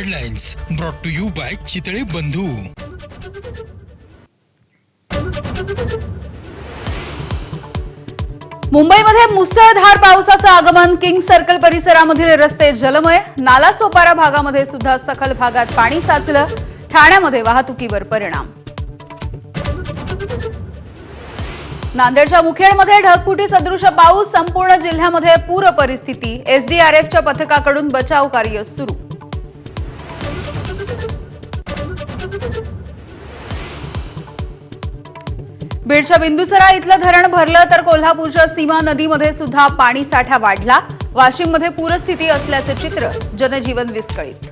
Headlines brought to you by Chitale Bandhu. मुंबईमध्ये मुसळधार पावसाचं आगमन. किंग सर्कल परिसरामधील रस्ते जलमय. नालासोपारा भागामध्ये सुद्धा सखल भागात पाणी साचलं. ठाण्यामध्ये वाहतुकीवर परिणाम. नांदेडच्या मुखेडमध्ये ढगफुटी सदृश पाऊस. संपूर्ण जिल्ह्यामध्ये पूर परिस्थिती. एसडीआरएफच्या पथकाकडून बचाव कार्य सुरू. बीडच्या बिंदुसरा इथलं धरण भरलं तर कोल्हापूरच्या सीमा नदीमध्ये सुद्धा पाणी साठा वाढला. वाशिममध्ये पूरस्थिती असल्याचे चित्र. जनजीवन विस्कळीत.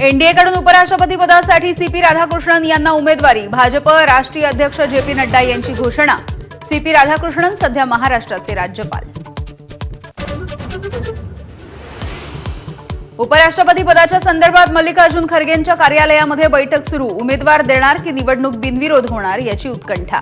एनडीएकडून उपराष्ट्रपती पदासाठी सीपी राधाकृष्णन यांना उमेदवारी. भाजप राष्ट्रीय अध्यक्ष जेपी नड्डा यांची घोषणा. सीपी राधाकृष्णन सध्या महाराष्ट्राचे राज्यपाल. उपराष्ट्रपती पदाच्या संदर्भात मल्लिकार्जुन खरगेंच्या कार्यालयामध्ये बैठक सुरू. उमेदवार देणार की निवडणूक बिनविरोध होणार याची उत्कंठा.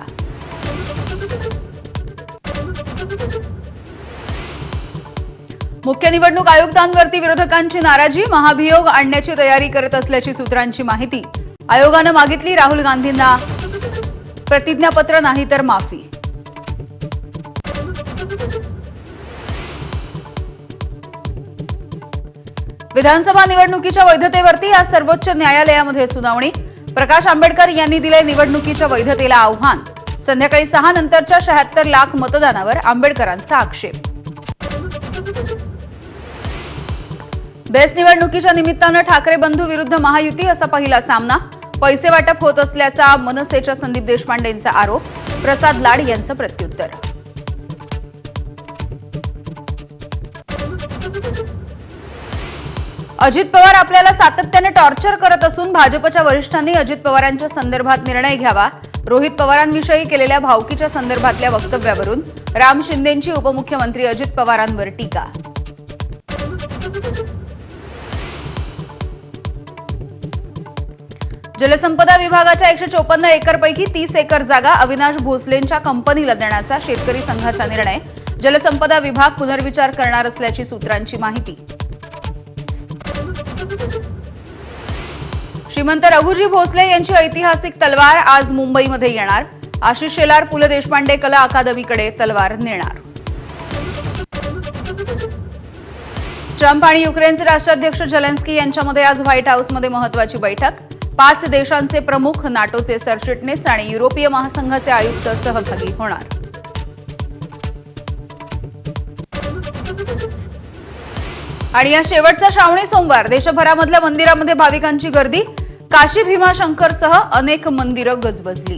मुख्य निवडणूक आयुक्तांवरती विरोधकांची नाराजी. महाभियोग आणण्याची तयारी करत असल्याची सूत्रांची माहिती. आयोगानं मागितली राहुल गांधींना प्रतिज्ञापत्र नाही तर माफी. विधानसभा निवडणुकीच्या वैधतेवरती आज सर्वोच्च न्यायालयामध्ये सुनावणी. प्रकाश आंबेडकर यांनी दिले निवडणुकीच्या वैधतेला आव्हान. संध्याकाळी 6 नंतरच्या 76 लाख मतदानावर आंबेडकरांचा आक्षेप. बेस्ट निवडणुकीच्या निमित्तानं ठाकरे बंधू विरुद्ध महायुती असा पहिला सामना. पैसे वाटप होत असल्याचा मनसेच्या संदीप देशपांडेंचा आरोप. प्रसाद लाड यांचं प्रत्युत्तर. अजित पवार आपल्याला सातत्याने टॉर्चर करत असून भाजपच्या वरिष्ठांनी अजित पवारांच्या संदर्भात निर्णय घ्यावा. रोहित पवारांविषयी केलेल्या भावकीच्या संदर्भातल्या वक्तव्यावरून राम शिंदेंची उपमुख्यमंत्री अजित पवारांवर टीका. जलसंपदा विभागाच्या 154 एकरपैकी 30 एकर जागा अविनाश भोसलेंच्या कंपनीला देण्याचा शेतकरी संघाचा निर्णय. जलसंपदा विभाग पुनर्विचार करणार असल्याची सूत्रांची माहिती. श्रीमंत रघुजी भोसले यांची ऐतिहासिक तलवार आज मुंबईमध्ये येणार. आशिष शेलार पु ल देशपांडे कला अकादमीकडे तलवार नेणार. ट्रम्प आणि युक्रेनचे राष्ट्राध्यक्ष झेलेन्स्की यांच्यामध्ये आज व्हाईट हाऊसमध्ये महत्वाची बैठक. 5 देशांचे प्रमुख, नाटोचे सरचिटणीस आणि युरोपीय महासंघाचे आयुक्त सहभागी होणार. आणि या शेवटचा श्रावणी सोमवार देशभरामधल्या मंदिरामध्ये भाविकांची गर्दी. काशी भीमाशंकरसह अनेक मंदिरं गजबजली.